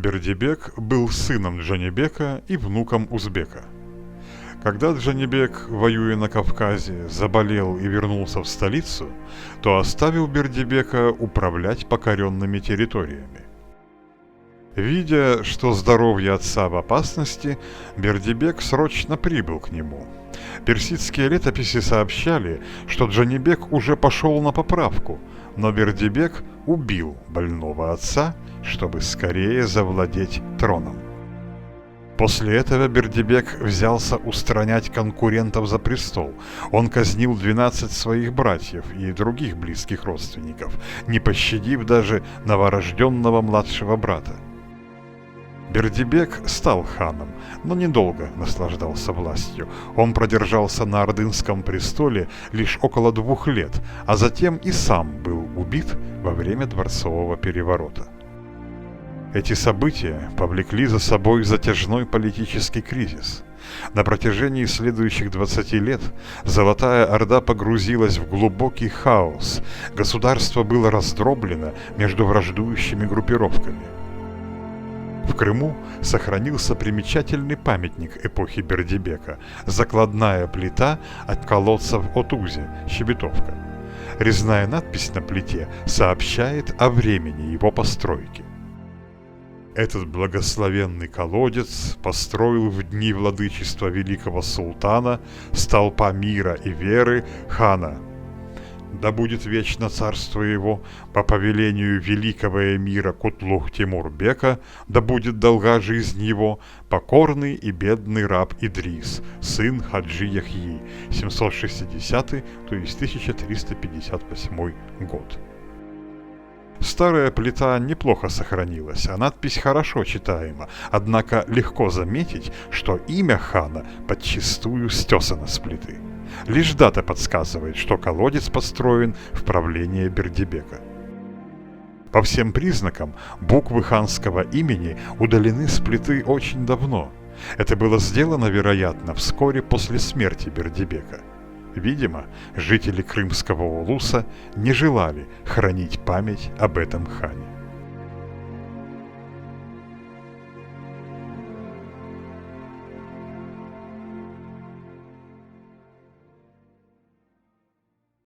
Бердибек был сыном Джанибека и внуком Узбека. Когда Джанибек, воюя на Кавказе, заболел и вернулся в столицу, то оставил Бердибека управлять покоренными территориями. Видя, что здоровье отца в опасности, Бердибек срочно прибыл к нему. Персидские летописи сообщали, что Джанибек уже пошел на поправку, но Бердибек убил больного отца, чтобы скорее завладеть троном. После этого Бердибек взялся устранять конкурентов за престол. Он казнил 12 своих братьев и других близких родственников, не пощадив даже новорожденного младшего брата. Бердибек стал ханом, но недолго наслаждался властью. Он продержался на Ордынском престоле лишь около 2 лет, а затем и сам был убит во время дворцового переворота. Эти события повлекли за собой затяжной политический кризис. На протяжении следующих 20 лет Золотая Орда погрузилась в глубокий хаос. Государство было раздроблено между враждующими группировками. В Крыму сохранился примечательный памятник эпохи Бердибека – закладная плита от колодца в Отузе, Щебетовка. Резная надпись на плите сообщает о времени его постройки. Этот благословенный колодец построил в дни владычества великого султана, столпа мира и веры, хана. Да будет вечно царство его по повелению великого эмира Кутлух-Тимур-бека, да будет долга жизнь его, покорный и бедный раб Идрис, сын Хаджи Яхьи, 760, то есть 1358 год. Старая плита неплохо сохранилась, а надпись хорошо читаема, однако легко заметить, что имя хана подчистую стесано с плиты. Лишь дата подсказывает, что колодец построен в правление Бердибека. По всем признакам, буквы ханского имени удалены с плиты очень давно. Это было сделано, вероятно, вскоре после смерти Бердибека. Видимо, жители Крымского улуса не желали хранить память об этом хане.